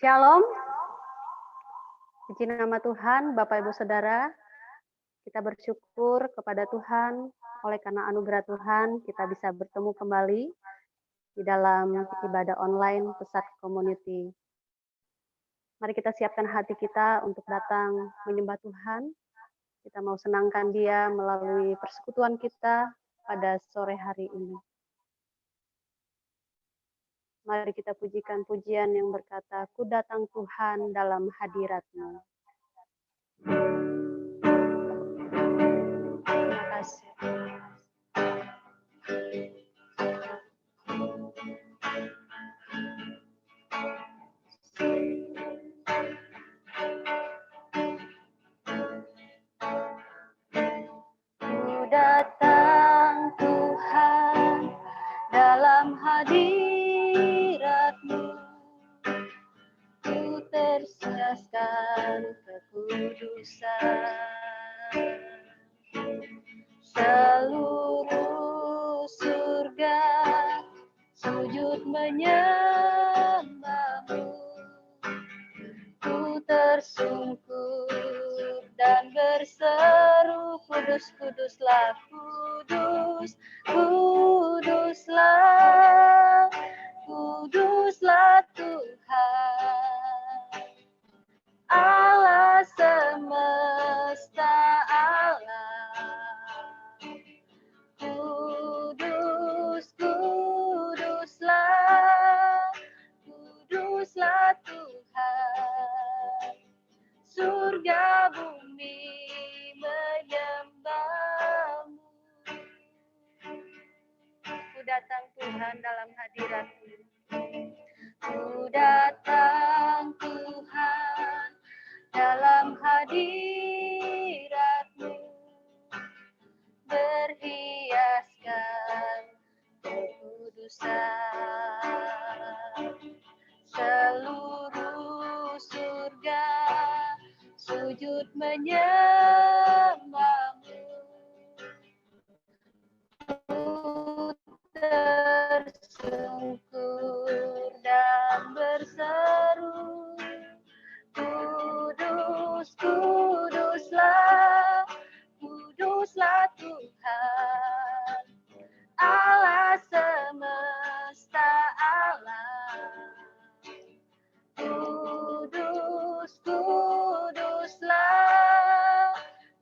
Shalom. Puji nama Tuhan, Bapak Ibu Saudara. Kita bersyukur kepada Tuhan, oleh karena anugerah Tuhan, kita bisa bertemu kembali di dalam ibadah online Pusat Community. Mari kita siapkan hati kita untuk datang menyembah Tuhan. Kita mau senangkan Dia melalui persekutuan kita pada sore hari ini. Mari kita pujikan pujian yang berkata, "Ku datang Tuhan dalam hadirat-Mu." Terima kasih. Ku datang Tuhan dalam hadirat-Mu. Ku tersiaskan kekudusan. Seluruh surga sujud menyembah-Mu. Ku tersungkur dan berseru, kudus, kuduslah, kudus, kuduslah, kuduslah Tuhan, Allah semesta alam. Kudus, kuduslah, kuduslah Tuhan, surga bumi menyembah-Mu. Ku datang Tuhan dalam hadirat-Mu. Ku datang Tuhan dalam hadirat-Mu, berhiaskan kekudusan. Seluruh surga sujud menyembah-Mu. Ku tersungkur dan berseru, kudus, kuduslah, kuduslah Tuhan, Allah semesta alam. Kudus, kuduslah,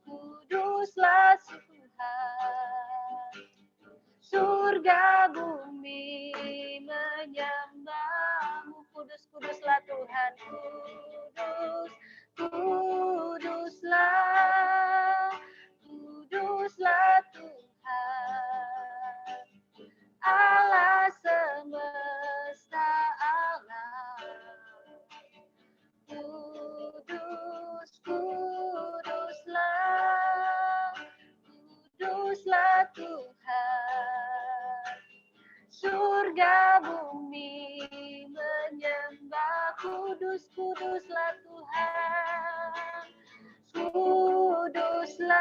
kuduslah Tuhan, surga bumi menyembah-Mu. Kudus, kuduslah Tuhan, kudus, kuduslah, kuduslah Tuhan, Allah semesta alam. Kudus, kuduslah, kuduslah Tuhan, surga bumi menyembah. Kudus, kuduslah Tuhan, kuduslah,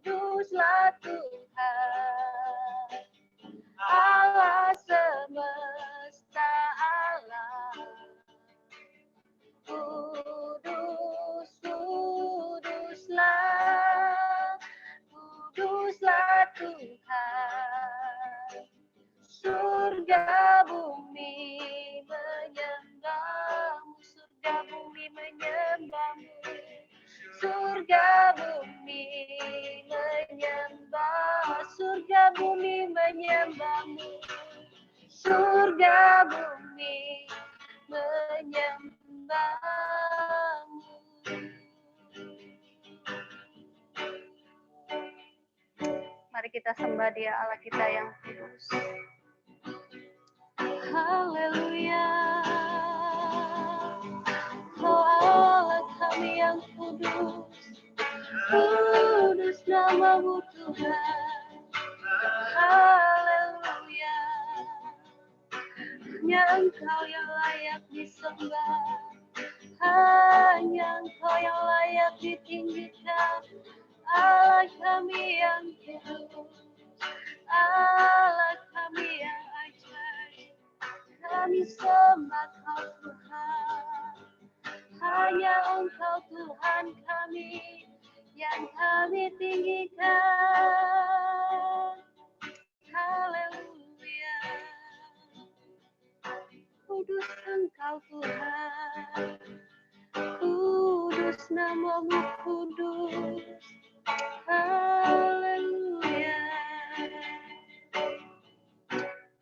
kuduslah Tuhan, Allah semesta alam. Kudus, kuduslah, kuduslah Tuhan, surga bumi menyembah-Mu. Surga bumi menyembah-Mu. Surga bumi menyembah. Surga bumi menyembah-Mu. Surga bumi menyembah-Mu. Mari kita sembah Dia, Allah kita yang kudus. Haleluya. Oh Allah kami yang kudus, kudus nama-Mu Tuhan. Haleluya. Hanya Engkau yang layak disembah, hanya Engkau yang layak ditinggikan. Allah kami yang kudus, Allah kami yang ajaib, kami sembah hanya Engkau Tuhan kami yang kami tinggikan. Haleluya. Kudus Engkau Tuhan, kudus namamu kudus. Haleluya.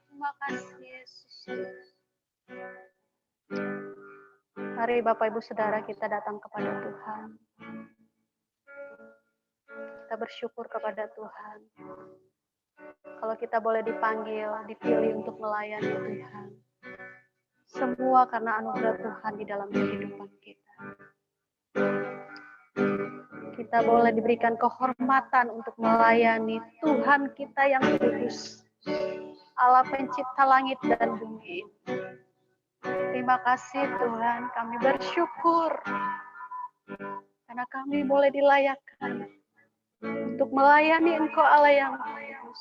Terima kasih Yesus. Mari Bapak Ibu Saudara kita datang kepada Tuhan. Kita bersyukur kepada Tuhan. Kalau kita boleh dipanggil, dipilih untuk melayani Tuhan. Semua karena anugerah Tuhan di dalam kehidupan kita. Kita boleh diberikan kehormatan untuk melayani Tuhan kita yang kudus. Allah pencipta langit dan bumi. Terima kasih Tuhan, kami bersyukur karena kami boleh dilayakkan untuk melayani Engkau Allah yang kudus.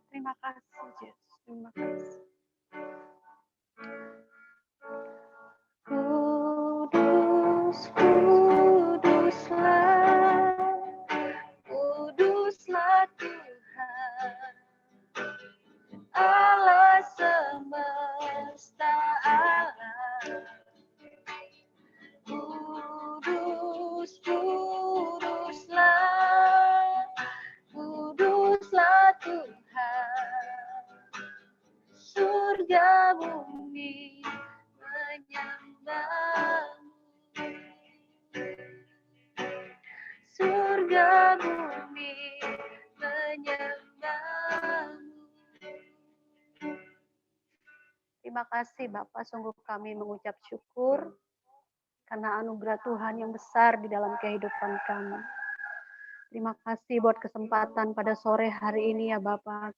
Terima kasih Yesus, terima kasih. Kudus, kuduslah, kuduslah Tuhan, Allah semesta alam. Kudus, kuduslah, kuduslah Tuhan, surga bumi menyembahmu, surga bumi menyembahmu. Terima kasih Bapak, sungguh kami mengucap syukur karena anugerah Tuhan yang besar di dalam kehidupan kami. Terima kasih buat kesempatan pada sore hari ini ya Bapak.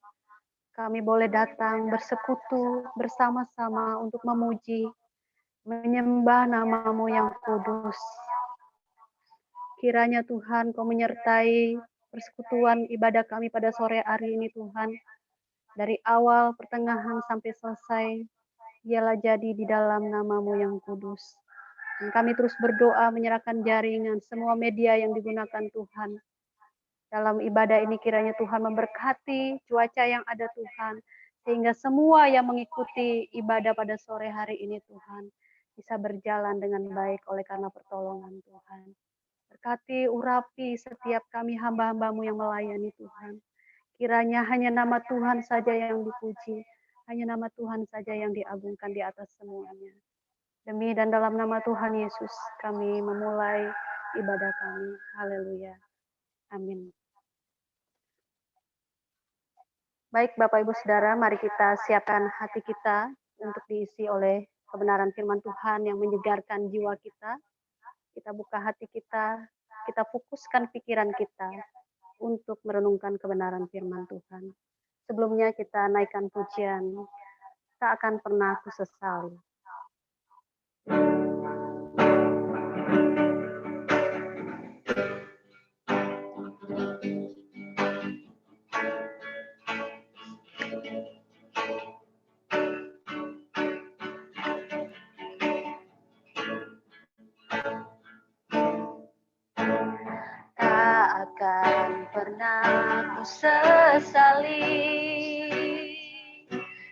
Kami boleh datang bersekutu bersama-sama untuk memuji, menyembah nama-Mu yang kudus. Kiranya Tuhan Kau menyertai persekutuan ibadah kami pada sore hari ini Tuhan. Dari awal, pertengahan sampai selesai, ialah jadi di dalam nama-Mu yang kudus. Dan kami terus berdoa menyerahkan jaringan semua media yang digunakan Tuhan. Dalam ibadah ini kiranya Tuhan memberkati cuaca yang ada Tuhan. Sehingga semua yang mengikuti ibadah pada sore hari ini Tuhan bisa berjalan dengan baik oleh karena pertolongan Tuhan. Berkati, urapi setiap kami hamba-hamba-Mu yang melayani Tuhan. Kiranya hanya nama Tuhan saja yang dipuji. Hanya nama Tuhan saja yang diagungkan di atas semuanya. Demi dan dalam nama Tuhan Yesus kami memulai ibadah kami. Haleluya. Amin. Baik Bapak Ibu Saudara, mari kita siapkan hati kita untuk diisi oleh kebenaran firman Tuhan yang menyegarkan jiwa kita. Kita buka hati kita fokuskan pikiran kita untuk merenungkan kebenaran firman Tuhan. Sebelumnya kita naikkan pujian, tak akan pernah aku sesali. Tak akan pernah aku sesali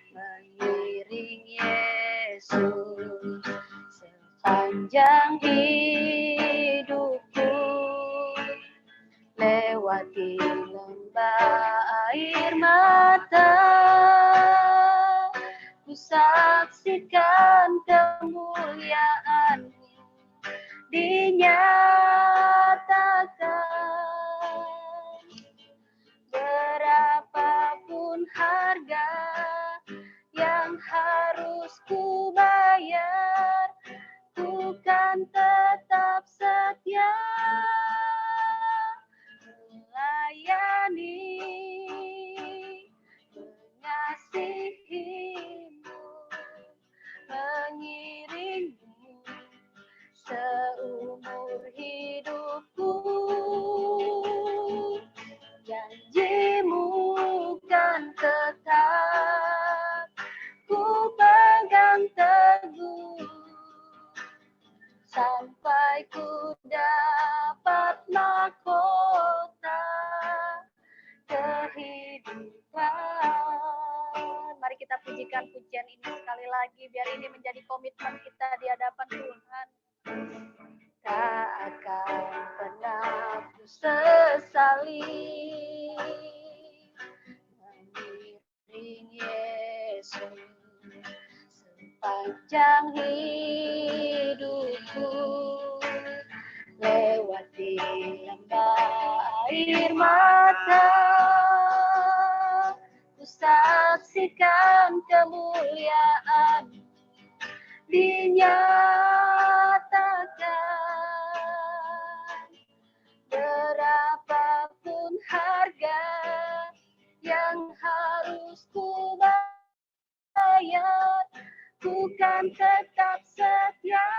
mengiring Yesus sepanjang hidupku, lewati lembah air mata, ku saksikan kemuliaan-Mu dinyatakan. Berapapun harga yang harus ku bayar, ku kan tetap setia melayani, mengasihi-Mu, mengiring-Mu seumur hidup. sampai ku dapat mahkota kehidupan. Mari kita pujikan pujian ini sekali lagi, biar ini menjadi komitmen kita di hadapan Tuhan. Tak akan pernah ku sesali mengiring Yesus sepanjang hidupku, lewati lembah air mata, ku saksikan kemuliaan dinyatakan. Berapapun harga yang harus ku bayar, ku kan tetap setia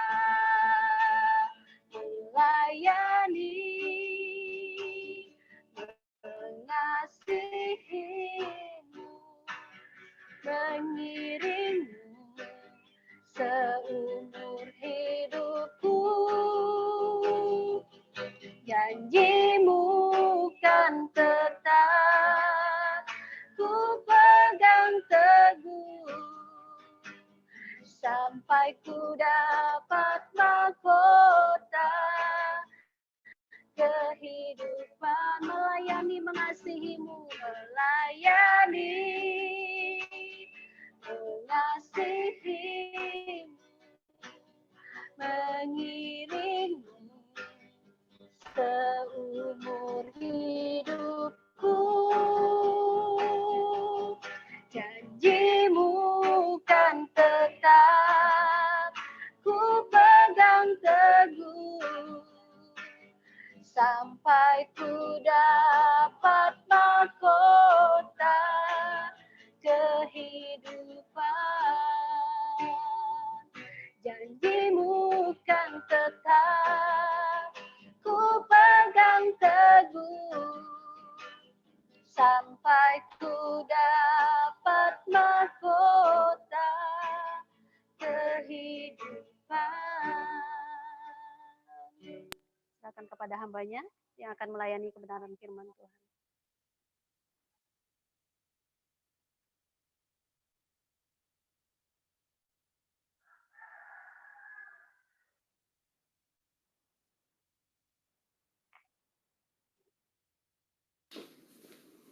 melayani, mengasihimu, mengiringmu seumur hidupku. Janjimu kan tetap ku pegang teguh sampai ku dapat mahkota kehidupan. Melayani, mengasihimu, melayani, mengasihimu, mengiringmu seumur hidupku. Janjimu kan tetap ku pegang teguh sampai ku dapat mahkota kehidupan. Janjimu kan tetap ku pegang teguh sampai ku dapat mahkota kehidupan. Silakan kepada hambanya yang akan melayani kebenaran firman Tuhan.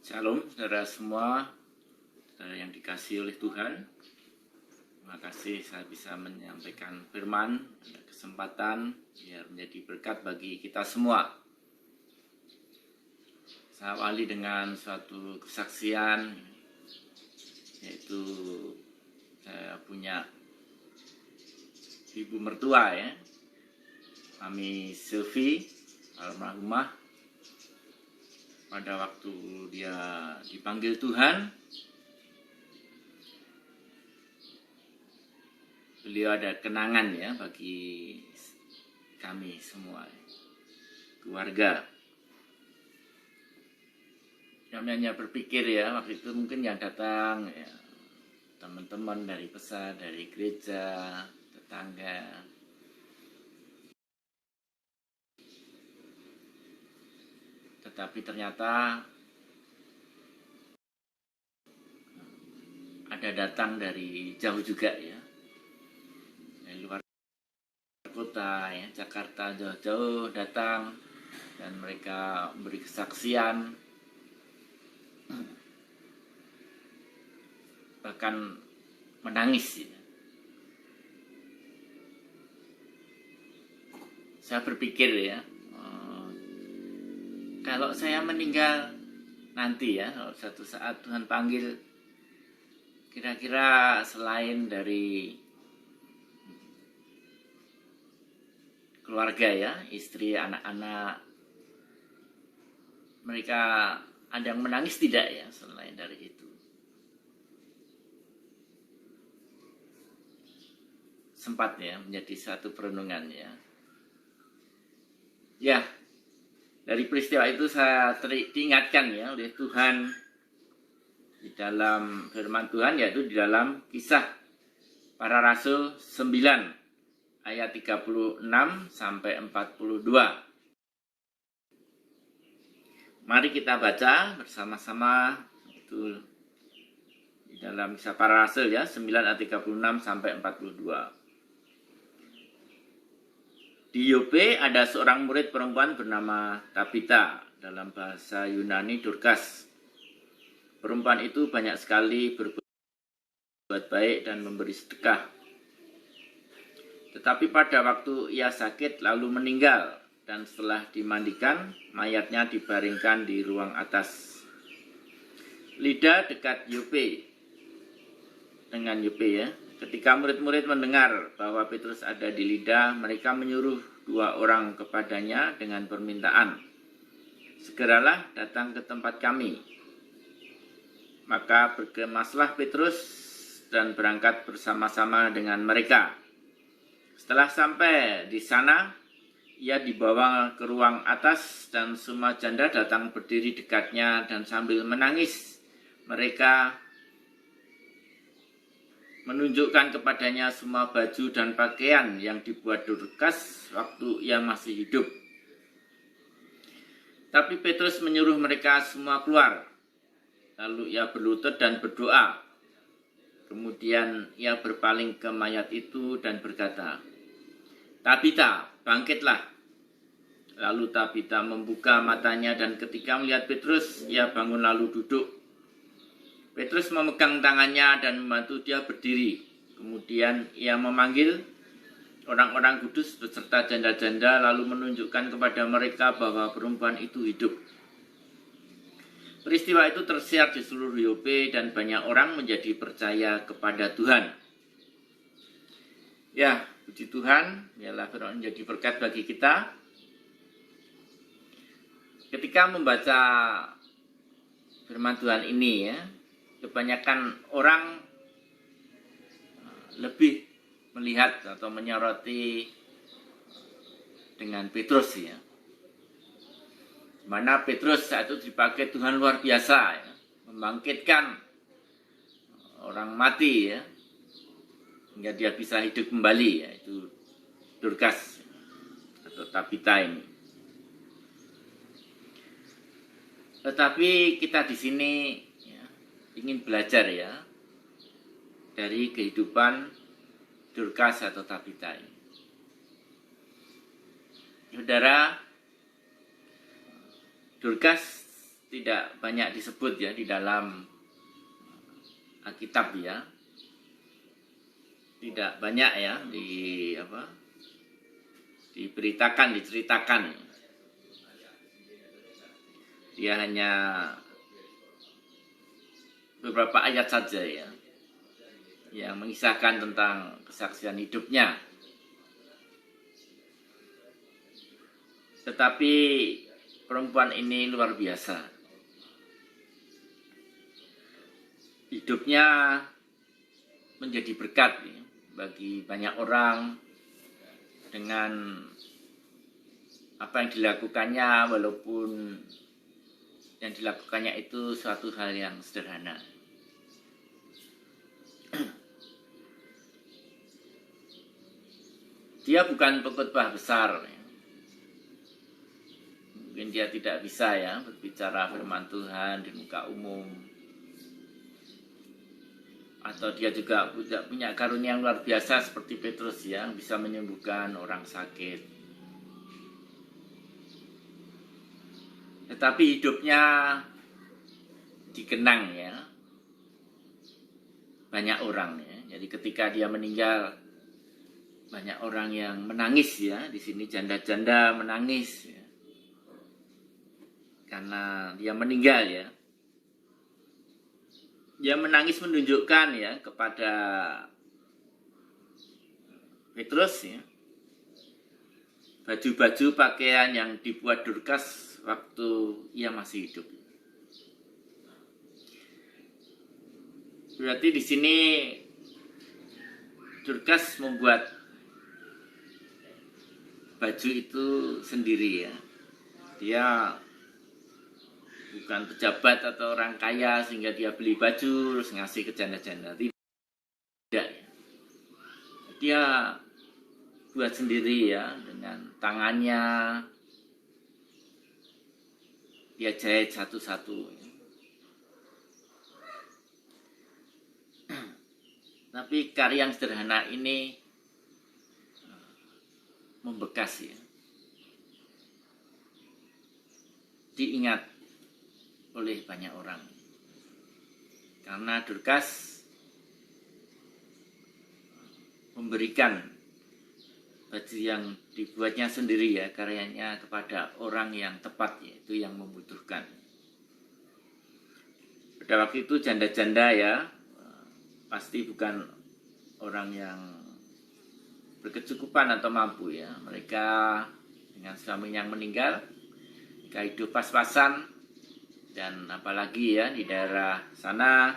Shalom saudara semua, saudara yang dikasihi oleh Tuhan. Terima kasih saya bisa menyampaikan firman, ada kesempatan biar menjadi berkat bagi kita semua. Saya awali dengan suatu kesaksian, yaitu saya punya ibu mertua ya, Mami Sylvie almarhumah. Pada waktu dia dipanggil Tuhan, beliau ada kenangan ya bagi kami semua, keluarga. Namanya berpikir ya, waktu itu mungkin yang datang ya, teman-teman dari besar, dari gereja, tetangga. Tetapi ternyata ada datang dari jauh juga ya, dari luar kota ya, Jakarta jauh-jauh datang, dan mereka memberi kesaksian, bahkan menangis ya. Saya berpikir ya, kalau saya meninggal nanti ya, kalau suatu saat Tuhan panggil, kira-kira selain dari keluarga ya, istri, anak-anak, mereka ada yang menangis tidak ya selain dari itu? Sempat ya menjadi satu perenungan ya. Ya, dari peristiwa itu saya diingatkan ya oleh Tuhan di dalam firman Tuhan, yaitu di dalam Kisah Para Rasul 9 ayat 36 sampai 42. Mari kita baca bersama-sama itu di dalam Kisah Para Rasul ya, 9 ayat 36 sampai 42. Di Yope ada seorang murid perempuan bernama Tabita, dalam bahasa Yunani Dorcas. Perempuan itu banyak sekali berbuat baik dan memberi sedekah. Tetapi pada waktu ia sakit lalu meninggal, dan setelah dimandikan, mayatnya dibaringkan di ruang atas. Lida dekat Yope, dengan Yope ya. Ketika murid-murid mendengar bahwa Petrus ada di Lida, mereka menyuruh 2 orang kepadanya dengan permintaan, "Segeralah datang ke tempat kami." Maka bergemaslah Petrus dan berangkat bersama-sama dengan mereka. Setelah sampai di sana, ia dibawa ke ruang atas dan semua janda datang berdiri dekatnya dan sambil menangis mereka menunjukkan kepadanya semua baju dan pakaian yang dibuat Dorcas waktu ia masih hidup. Tapi Petrus menyuruh mereka semua keluar. Lalu ia berlutut dan berdoa. Kemudian ia berpaling ke mayat itu dan berkata, "Tabita, bangkitlah." Lalu Tabita membuka matanya dan ketika melihat Petrus, ia bangun lalu duduk. Petrus memegang tangannya dan membantu dia berdiri. Kemudian ia memanggil orang-orang kudus beserta janda-janda lalu menunjukkan kepada mereka bahwa perempuan itu hidup. Peristiwa itu tersiar di seluruh Yope dan banyak orang menjadi percaya kepada Tuhan. Ya, puji Tuhan, biarlah firman menjadi berkat bagi kita. Ketika membaca firman Tuhan ini ya, kebanyakan orang lebih melihat atau menyoroti dengan Petrus ya. Mana Petrus saat itu dipakai Tuhan luar biasa ya, membangkitkan orang mati ya, hingga dia bisa hidup kembali, yaitu Dorcas atau Tabita ini. Tetapi kita di sini ya, ingin belajar ya dari kehidupan Dorcas atau Tabita ini. Saudara, Dorcas tidak banyak disebut ya di dalam Alkitab ya. Tidak banyak ya diceritakan. Dia hanya beberapa ayat saja ya yang mengisahkan tentang kesaksian hidupnya. Tetapi perempuan ini luar biasa. Hidupnya menjadi berkat ya, bagi banyak orang dengan apa yang dilakukannya, walaupun yang dilakukannya itu suatu hal yang sederhana. Dia bukan pengkhotbah besar ya. Mungkin dia tidak bisa ya berbicara firman Tuhan di muka umum, atau dia juga punya karunia yang luar biasa seperti Petrus yang bisa menyembuhkan orang sakit. Tetapi hidupnya dikenang ya banyak orang ya. Jadi ketika dia meninggal, banyak orang yang menangis ya. Di sini janda-janda menangis ya, karena dia meninggal ya. Dia menangis menunjukkan ya kepada Petrus ya, baju-baju pakaian yang dibuat Dorcas waktu ia masih hidup. Berarti di sini Dorcas membuat baju itu sendiri ya. Dia bukan pejabat atau orang kaya sehingga dia beli baju terus ngasih ke janda-janda. Tidak. Dia buat sendiri ya, dengan tangannya dia jahit satu-satu. Tapi karya yang sederhana ini membekas ya, diingat oleh banyak orang. Karena Dorcas memberikan baju yang dibuatnya sendiri ya, karyanya kepada orang yang tepat, yaitu yang membutuhkan. Pada waktu itu janda-janda ya, pasti bukan orang yang berkecukupan atau mampu ya. Mereka dengan suami yang meninggal, mereka hidup pas-pasan, dan apalagi ya di daerah sana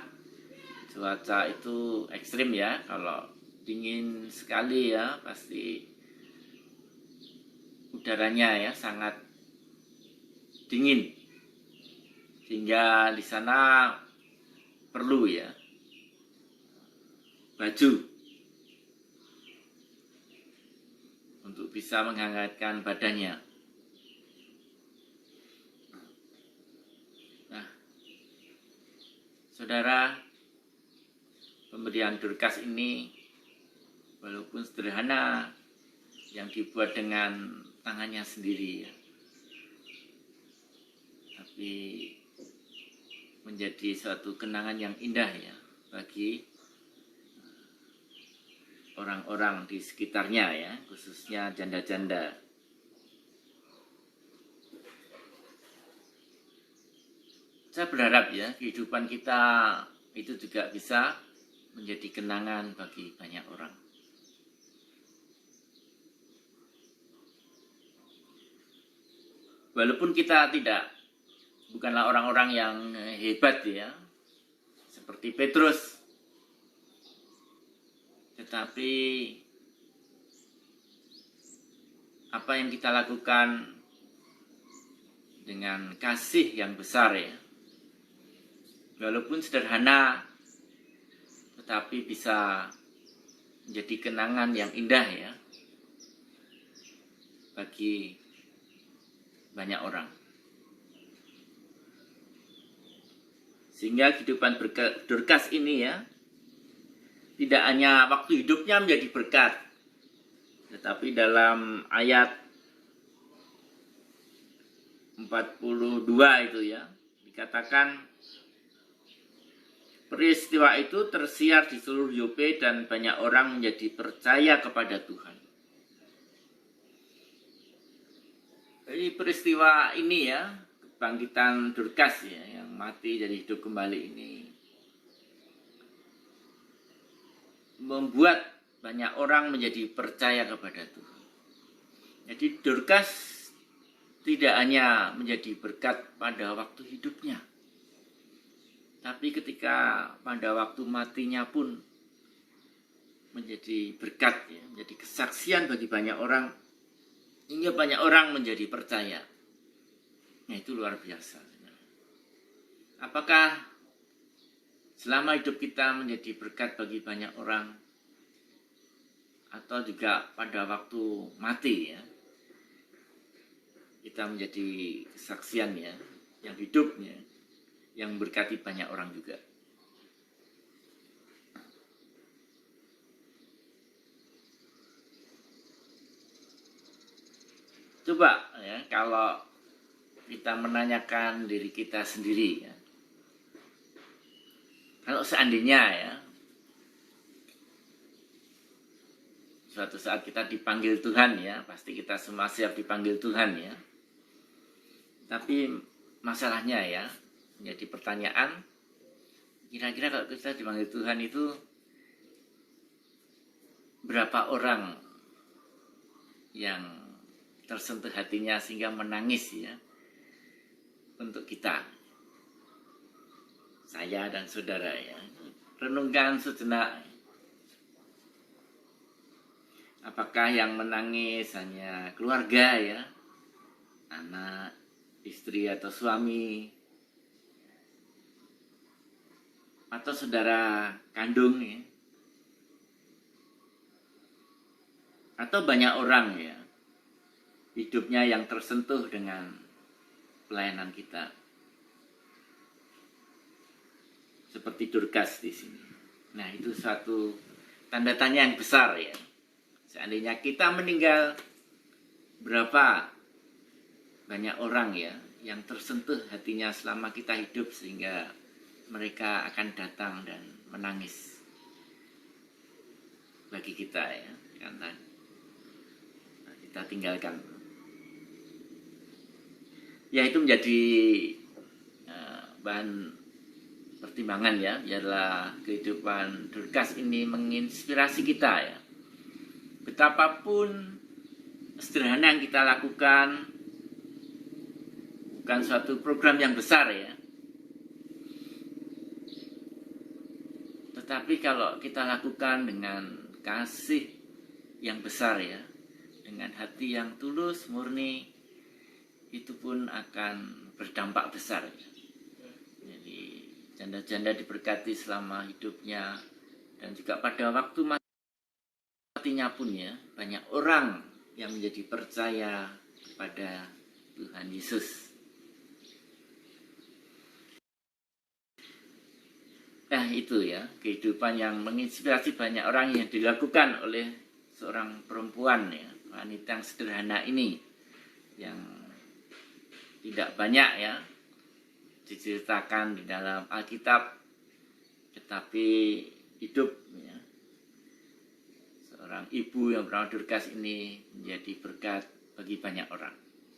cuaca itu ekstrim ya. Kalau dingin sekali ya, pasti udaranya ya sangat dingin, sehingga di sana perlu ya baju untuk bisa menghangatkan badannya. Nah, saudara, pemberian Dorcas ini walaupun sederhana, yang dibuat dengan tangannya sendiri ya, tapi menjadi suatu kenangan yang indah ya bagi orang-orang di sekitarnya ya, khususnya janda-janda. Saya berharap ya kehidupan kita itu juga bisa menjadi kenangan bagi banyak orang. Walaupun kita bukanlah orang-orang yang hebat ya, seperti Petrus, tetapi apa yang kita lakukan dengan kasih yang besar ya, walaupun sederhana, tetapi bisa menjadi kenangan yang indah ya bagi banyak orang. Sehingga kehidupan Dorcas ini ya, tidak hanya waktu hidupnya menjadi berkat, tetapi dalam ayat 42 itu ya, dikatakan peristiwa itu tersiar di seluruh Yope dan banyak orang menjadi percaya kepada Tuhan. Jadi peristiwa ini ya, kebangkitan Dorcas ya, yang mati jadi hidup kembali ini, membuat banyak orang menjadi percaya kepada Tuhan. Jadi Dorcas tidak hanya menjadi berkat pada waktu hidupnya, tapi ketika pada waktu matinya pun menjadi berkat ya, menjadi kesaksian bagi banyak orang, hingga banyak orang menjadi percaya. Nah, itu luar biasa. Apakah selama hidup kita menjadi berkat bagi banyak orang, atau juga pada waktu mati ya, kita menjadi kesaksian ya, yang hidupnya, yang berkati banyak orang juga. Coba ya, kalau kita menanyakan diri kita sendiri ya, kalau seandainya ya, suatu saat kita dipanggil Tuhan ya, pasti kita semua siap dipanggil Tuhan ya. Tapi masalahnya ya, menjadi pertanyaan, kira-kira kalau kita dipanggil Tuhan itu berapa orang yang tersentuh hatinya sehingga menangis ya untuk kita, saya dan saudara ya. Renungkan sejenak. Apakah yang menangis hanya keluarga ya, anak, istri atau suami, atau saudara kandung ya, Atau banyak orang ya, hidupnya yang tersentuh dengan pelayanan kita. Seperti Dorcas di sini. Nah, itu suatu tanda tanya yang besar ya. Seandainya kita meninggal, berapa banyak orang ya yang tersentuh hatinya selama kita hidup sehingga mereka akan datang dan menangis bagi kita ya, karena kita tinggalkan. Ya, itu menjadi bahan pertimbangan ya. Biarlah kehidupan Dorcas ini menginspirasi kita ya. Betapapun sederhana yang kita lakukan, bukan suatu program yang besar ya, tetapi kalau kita lakukan dengan kasih yang besar ya, dengan hati yang tulus, murni, itu pun akan berdampak besar ya. Jadi janda-janda diberkati selama hidupnya, dan juga pada waktu matinya pun ya, banyak orang yang menjadi percaya kepada Tuhan Yesus. Nah, itu ya, kehidupan yang menginspirasi banyak orang yang dilakukan oleh seorang perempuan ya, wanita yang sederhana ini, yang tidak banyak ya diceritakan di dalam Alkitab, tetapi hidup ya, seorang ibu yang bernama Dorcas ini menjadi berkat bagi banyak orang,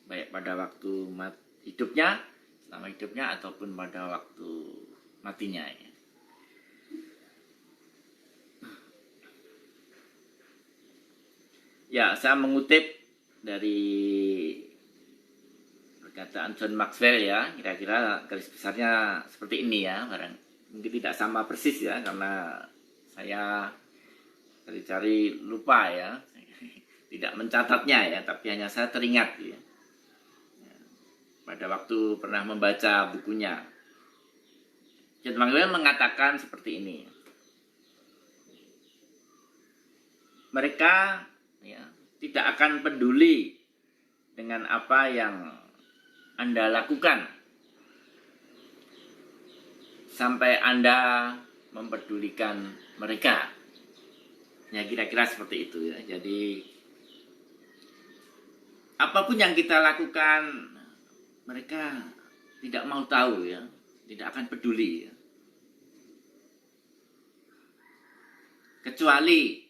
baik pada waktu hidupnya, selama hidupnya, ataupun pada waktu matinya ya. Ya, saya mengutip dari perkataan John Maxwell ya, kira-kira garis besarnya seperti ini ya, mungkin tidak sama persis ya, karena saya cari-cari lupa ya, tidak mencatatnya ya, tapi hanya saya teringat ya, pada waktu pernah membaca bukunya. John Maxwell mengatakan seperti ini, mereka ya, tidak akan peduli dengan apa yang Anda lakukan sampai Anda mempedulikan mereka. Ya, kira-kira seperti itu ya. Jadi apapun yang kita lakukan, mereka tidak mau tahu ya, tidak akan peduli ya. Kecuali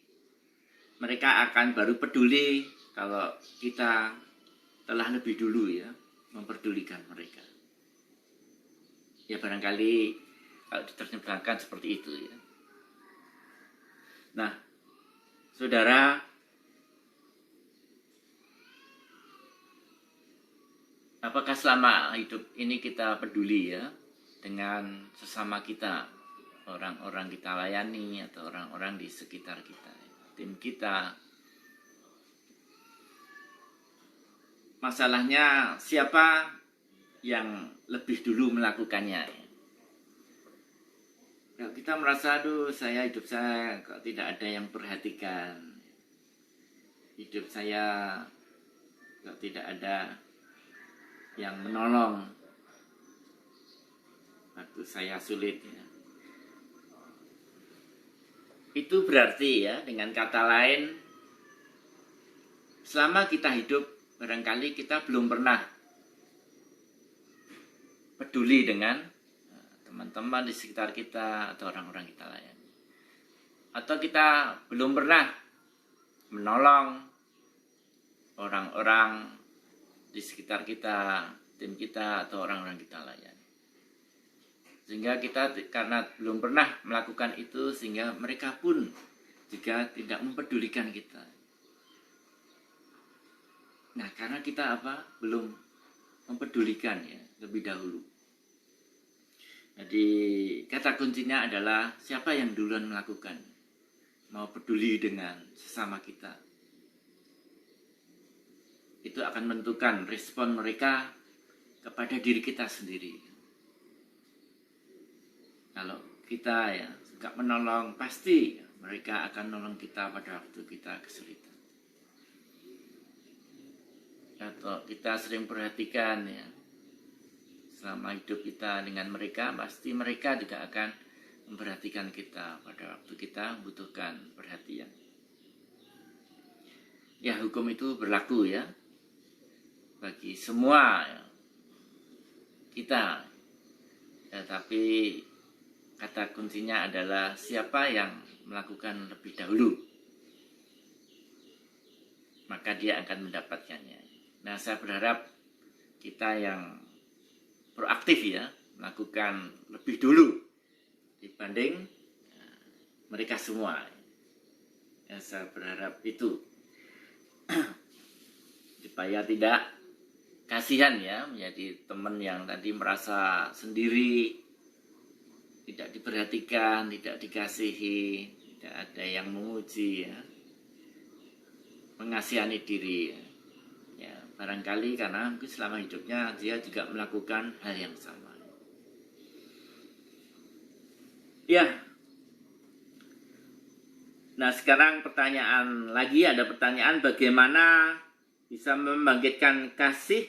mereka akan baru peduli kalau kita telah lebih dulu ya memperdulikan mereka. Ya, barangkali kalau diterjemahkan seperti itu ya. Nah, saudara, apakah selama hidup ini kita peduli ya dengan sesama kita, orang-orang kita layani atau orang-orang di sekitar kita, tim kita? Masalahnya siapa yang lebih dulu melakukannya? Kalau kita merasa, aduh, hidup saya kok tidak ada yang perhatikan, hidup saya kok tidak ada yang menolong waktu saya sulit ya. Itu berarti ya, dengan kata lain, selama kita hidup, barangkali kita belum pernah peduli dengan teman-teman di sekitar kita atau orang-orang kita layani. Atau kita belum pernah menolong orang-orang di sekitar kita, tim kita, atau orang-orang kita layani. Sehingga kita, karena belum pernah melakukan itu, sehingga mereka pun juga tidak mempedulikan kita. Nah, karena kita belum mempedulikan ya lebih dahulu. Jadi kata kuncinya adalah siapa yang duluan melakukan, mau peduli dengan sesama kita. Itu akan menentukan respon mereka kepada diri kita sendiri. Kalau kita ya suka menolong, pasti mereka akan nolong kita pada waktu kita kesulitan. atau kita sering perhatikan ya, selama hidup kita dengan mereka, pasti mereka juga akan memperhatikan kita pada waktu kita membutuhkan perhatian. Ya, hukum itu berlaku ya bagi semua ya, kita. Ya, tapi kata kuncinya adalah siapa yang melakukan lebih dahulu, maka dia akan mendapatkannya. Nah, saya berharap kita yang proaktif ya, melakukan lebih dulu dibanding mereka semua. Ya, saya berharap itu supaya tidak kasihan ya menjadi teman yang tadi merasa sendiri, tidak diperhatikan, tidak dikasihi, tidak ada yang memuji ya, mengasihani diri ya, barangkali karena mungkin selama hidupnya dia juga melakukan hal yang sama ya. Nah, sekarang ada pertanyaan bagaimana bisa membangkitkan kasih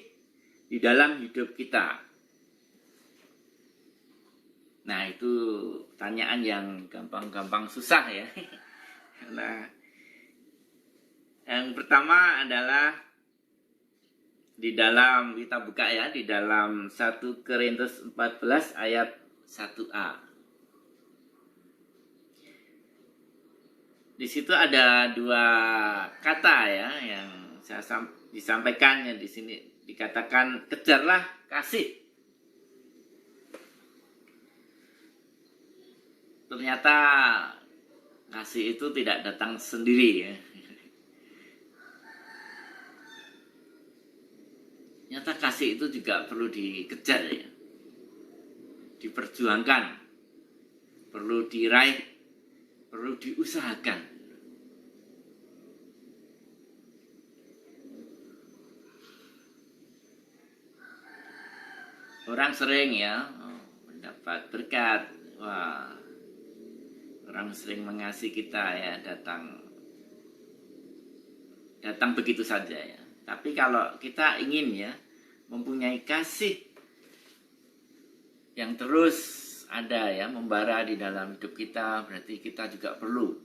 di dalam hidup kita. Nah, itu pertanyaan yang gampang-gampang susah ya. Nah, yang pertama adalah di dalam, kita buka ya, di dalam 1 Korintus 14 ayat 1a. Di situ ada 2 kata ya yang saya disampaikannya di sini, dikatakan kejarlah kasih. Ternyata kasih itu tidak datang sendiri ya. Ternyata kasih itu juga perlu dikejar ya, diperjuangkan, perlu diraih, perlu diusahakan. Orang sering ya mendapat berkat, wah, orang sering mengasihi kita ya, datang begitu saja ya. Tapi kalau kita ingin ya mempunyai kasih yang terus ada ya, membara di dalam hidup kita, berarti kita juga perlu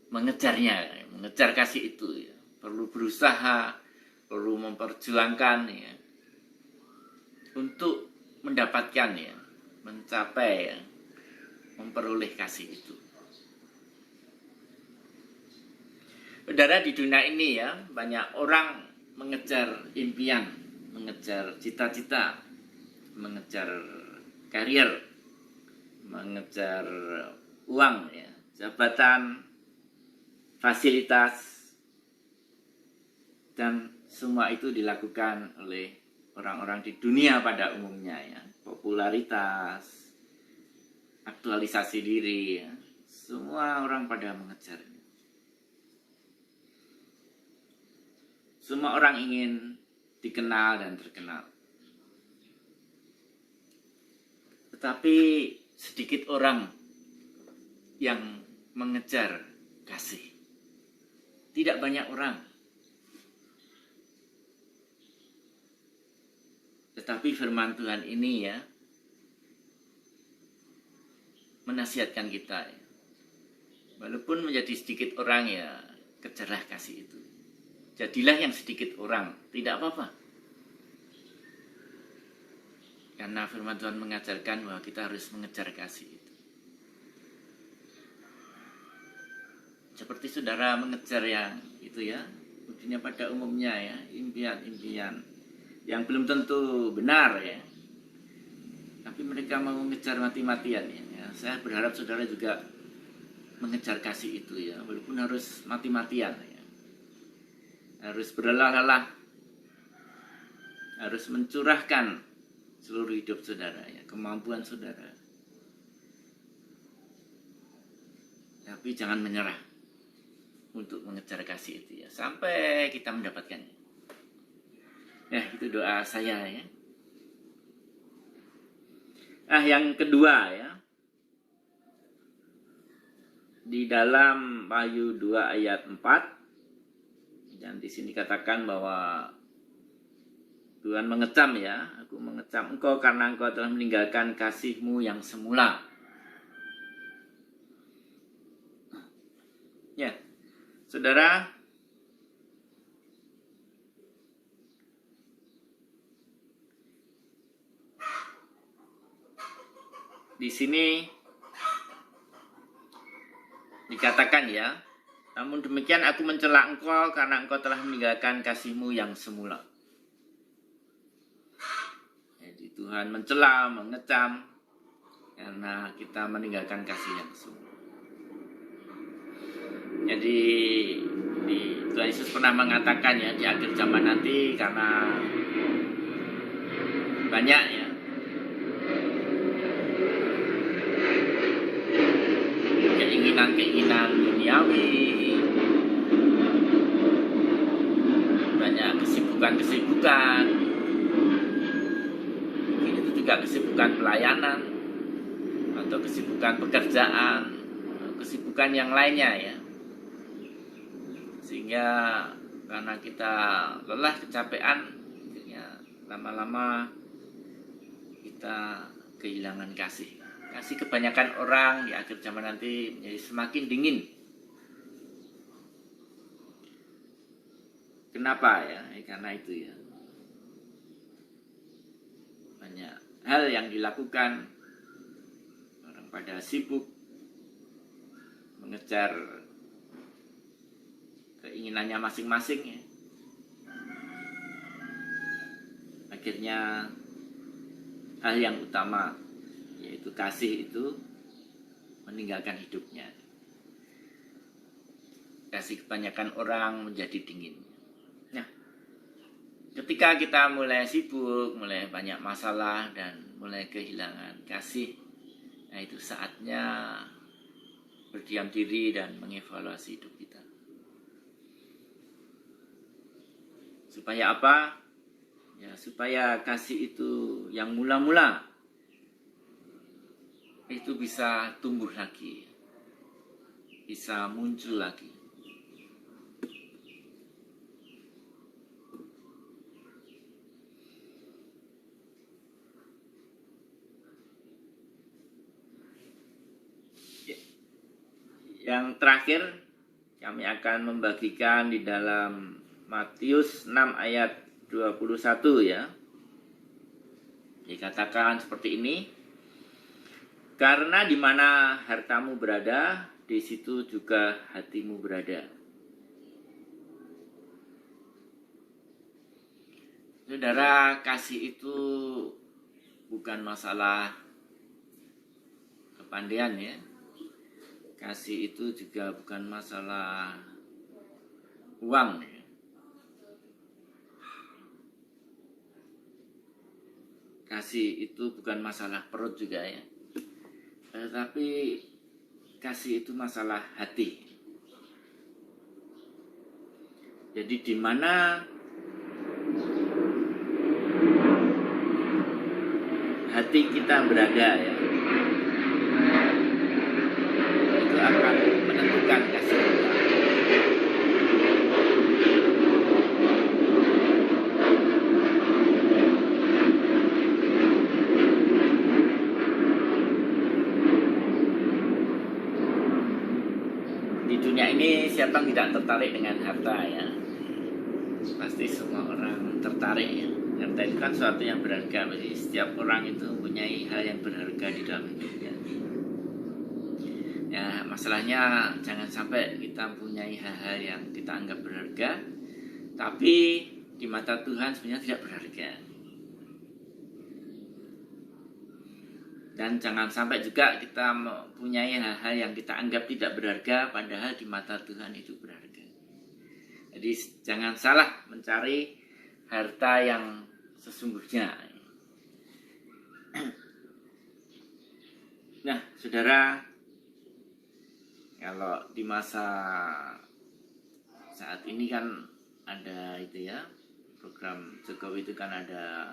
mengejarnya, mengejar kasih itu ya. Perlu berusaha, perlu memperjuangkan ya, untuk mendapatkan ya, mencapai ya, memperoleh kasih itu. Saudara, di dunia ini ya, banyak orang mengejar impian, mengejar cita-cita, mengejar karier, mengejar uang ya, jabatan, fasilitas, dan semua itu dilakukan oleh orang-orang di dunia pada umumnya ya. Popularitas, aktualisasi diri ya, semua orang pada mengejarnya. Semua orang ingin dikenal dan terkenal. Tetapi sedikit orang yang mengejar kasih. Tidak banyak orang. Tetapi firman Tuhan ini ya menasihatkan kita ya. Walaupun menjadi sedikit orang ya, kejarlah kasih itu. Jadilah yang sedikit orang, tidak apa-apa. Karena firman Tuhan mengajarkan bahwa kita harus mengejar kasih itu. Seperti saudara mengejar yang itu ya, dunia pada umumnya ya, impian-impian yang belum tentu benar ya. Tapi mereka mau mengejar mati-matian ya. Saya berharap saudara juga mengejar kasih itu ya, walaupun harus mati-matian ya. Harus berlelah-lelah, harus mencurahkan seluruh hidup saudara ya, kemampuan saudara. Tapi jangan menyerah untuk mengejar kasih itu ya, sampai kita mendapatkannya. Ya, itu doa saya ya. Nah, yang kedua ya, di dalam Wahyu 2 ayat 4, dan di sini katakan bahwa Tuhan mengecam ya, aku mengecam engkau karena engkau telah meninggalkan kasih-Mu yang semula. Ya, saudara, di sini dikatakan ya, namun demikian aku mencela engkau karena engkau telah meninggalkan kasih-Mu yang semula. Jadi Tuhan mencela, mengecam karena kita meninggalkan kasih yang semula. Jadi Tuhan Yesus pernah mengatakan ya, di akhir zaman nanti karena banyak ya keinginan-keinginan duniawi, banyak kesibukan-kesibukan, itu juga kesibukan pelayanan atau kesibukan pekerjaan, kesibukan yang lainnya ya, sehingga karena kita lelah, kecapean, akhirnya lama-lama kita kehilangan kasih. Kasih kebanyakan orang di akhir zaman nanti menjadi semakin dingin. Kenapa ya? Karena itu ya. Banyak hal yang dilakukan, orang pada sibuk mengejar keinginannya masing-masing ya. Akhirnya hal yang utama yaitu kasih itu meninggalkan hidupnya. Kasih kebanyakan orang menjadi dingin. Nah, ketika kita mulai sibuk, mulai banyak masalah dan mulai kehilangan kasih, nah itu saatnya berdiam diri dan mengevaluasi hidup kita. Supaya apa? Ya, supaya kasih itu yang mula-mula itu bisa tumbuh lagi, bisa muncul lagi. Yang terakhir kami akan membagikan di dalam Matius 6 ayat 21 ya. Dikatakan seperti ini. Karena di mana hartamu berada, di situ juga hatimu berada. Saudara, kasih itu bukan masalah kepandaian ya. Kasih itu juga bukan masalah uang ya. Kasih itu bukan masalah perut juga ya. Tetapi kasih itu masalah hati. Jadi di mana hati kita berada ya, itu akan menentukan kasih kita. Di dunia ini siapa yang tidak tertarik dengan harta ya? Pasti semua orang tertarik ya. Harta itu kan sesuatu yang berharga. Jadi setiap orang itu mempunyai hal yang berharga di dalam hidupnya. Ya, masalahnya jangan sampai kita mempunyai hal-hal yang kita anggap berharga, tapi di mata Tuhan sebenarnya tidak berharga. Dan jangan sampai juga kita mempunyai hal-hal yang kita anggap tidak berharga, padahal di mata Tuhan itu berharga. Jadi jangan salah mencari harta yang sesungguhnya. Nah, saudara, kalau di masa saat ini kan ada itu ya, program Jokowi itu kan ada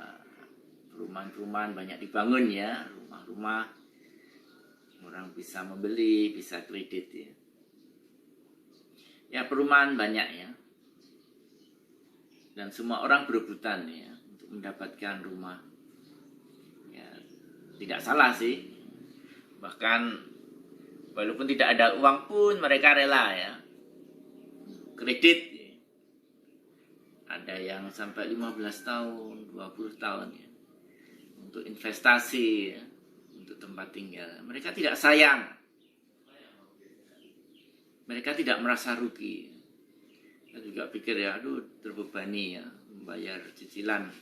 perumahan-perumahan banyak dibangun ya, rumah-rumah, orang bisa membeli, bisa kredit ya. Ya, perumahan banyak ya, dan semua orang berebutan ya untuk mendapatkan rumah. Ya, tidak salah sih. Bahkan walaupun tidak ada uang pun mereka rela ya. Kredit. Ada yang sampai 15 tahun, 20 tahun ya. Untuk investasi ya, untuk tempat tinggal. Mereka tidak sayang. Mereka tidak merasa rugi. Saya juga pikir ya, aduh terbebani ya, membayar cicilan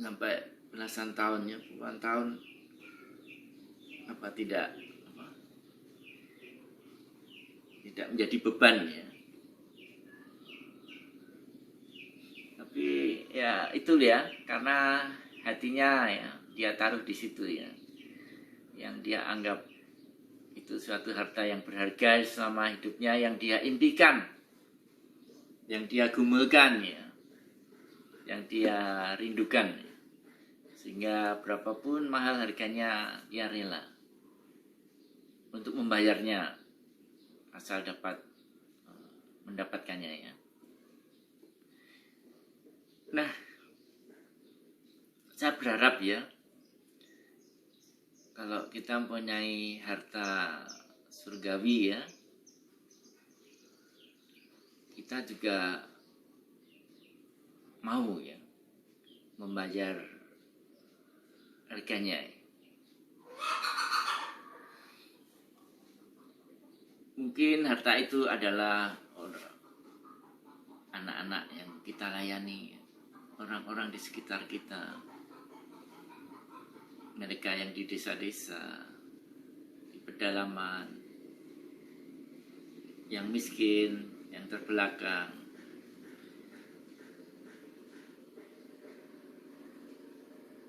sampai belasan tahun ya, puluhan tahun. Apa tidak menjadi beban ya. Tapi ya itu ya, karena hatinya ya dia taruh di situ ya, yang dia anggap itu suatu harta yang berharga selama hidupnya, yang dia impikan, yang dia gumulkan ya, yang dia rindukan, sehingga berapapun mahal harganya dia rela untuk membayarnya asal dapat mendapatkannya ya. Nah, saya berharap ya, kalau kita mempunyai harta surgawi ya, kita juga mau ya membayar harganya. Mungkin harta itu adalah anak-anak yang kita layani, orang-orang di sekitar kita, mereka yang di desa-desa, di pedalaman, yang miskin, yang terbelakang.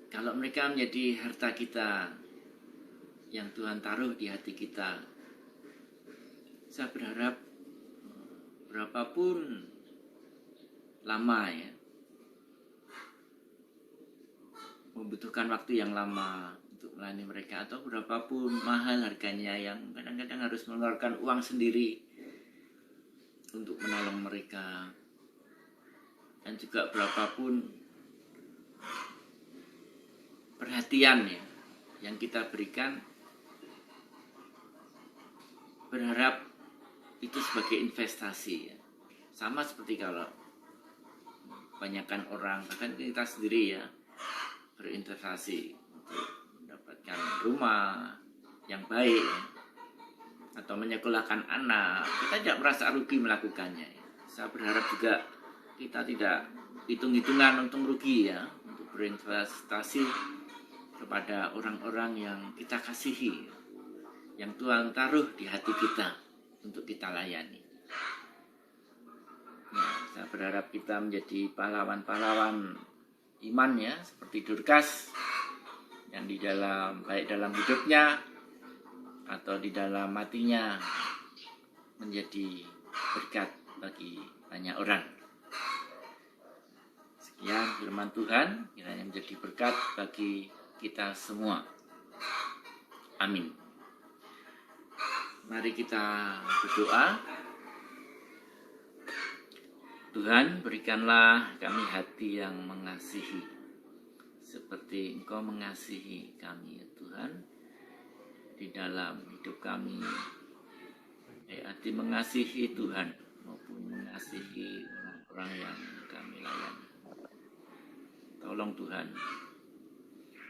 Kalau mereka menjadi harta kita yang Tuhan taruh di hati kita, saya berharap berapapun lama ya, membutuhkan waktu yang lama untuk melayani mereka, atau berapapun mahal harganya yang kadang-kadang harus mengeluarkan uang sendiri untuk menolong mereka, dan juga berapapun perhatian ya yang kita berikan, berharap itu sebagai investasi ya. Sama seperti kalau kebanyakan orang, bahkan kita sendiri ya, berinvestasi untuk mendapatkan rumah yang baik atau menyekolahkan anak, kita tidak merasa rugi melakukannya. Saya berharap juga kita tidak hitung-hitungan untung rugi ya, untuk berinvestasi kepada orang-orang yang kita kasihi, yang Tuhan taruh di hati kita untuk kita layani. Ya, saya berharap kita menjadi pahlawan-pahlawan iman ya, seperti Dorcas, yang di dalam, baik dalam hidupnya atau di dalam matinya, menjadi berkat bagi banyak orang. Sekian firman Tuhan, kiranya menjadi berkat bagi kita semua. Amin. Mari kita berdoa. Tuhan, berikanlah kami hati yang mengasihi, seperti Engkau mengasihi kami ya Tuhan, di dalam hidup kami. Hati mengasihi Tuhan, maupun mengasihi orang-orang yang kami layani. Tolong Tuhan,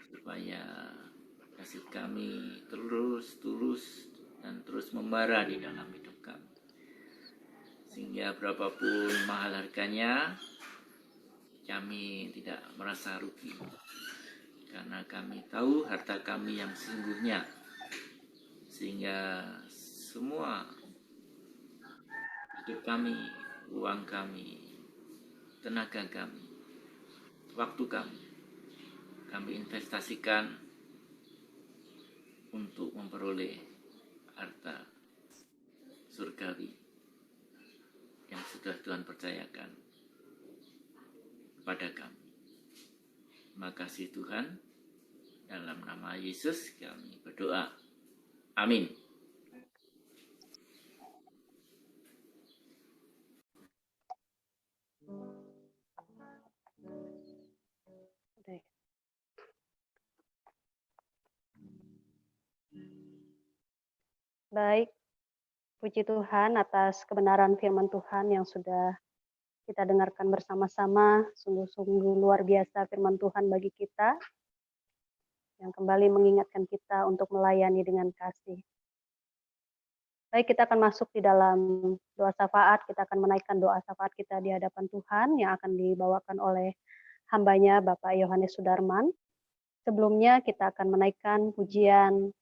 supaya kasih kami terus tulus dan terus membara di dalam hidup kami, sehingga berapapun mahal harganya, kami tidak merasa rugi, karena kami tahu harta kami yang sesungguhnya, sehingga semua hidup kami, uang kami, tenaga kami, waktu kami investasikan untuk memperoleh harta surgawi yang sudah Tuhan percayakan kepada kami. Terima kasih Tuhan, dalam nama Yesus kami berdoa. Amin. Baik, puji Tuhan atas kebenaran firman Tuhan yang sudah kita dengarkan bersama-sama. Sungguh-sungguh luar biasa firman Tuhan bagi kita, yang kembali mengingatkan kita untuk melayani dengan kasih. Baik, kita akan masuk di dalam doa syafaat. Kita akan menaikkan doa syafaat kita di hadapan Tuhan yang akan dibawakan oleh hambanya Bapak Yohanes Sudarman. Sebelumnya kita akan menaikkan pujian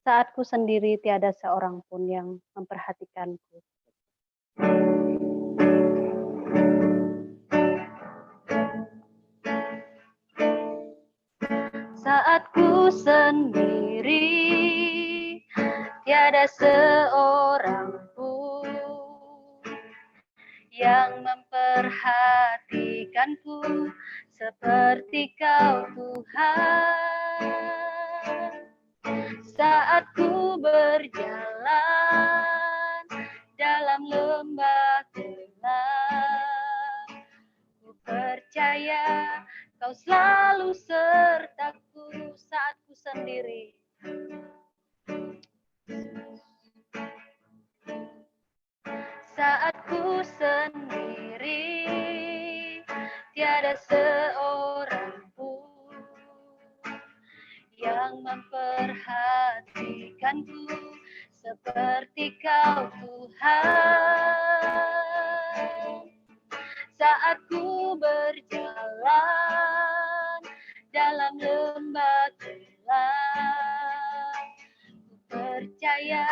Saatku Sendiri Tiada Seorang Pun Yang Memperhatikanku. Saatku sendiri, tiada seorang pun yang memperhatikanku seperti Kau Tuhan. Saat ku berjalan dalam lembah gelap, ku percaya Kau selalu sertaku saat ku sendiri. Saat ku sendiri, tiada seorang pun yang memperhatikanku seperti Kau Tuhan. Saat ku berjalan dalam lembah gelap, ku percaya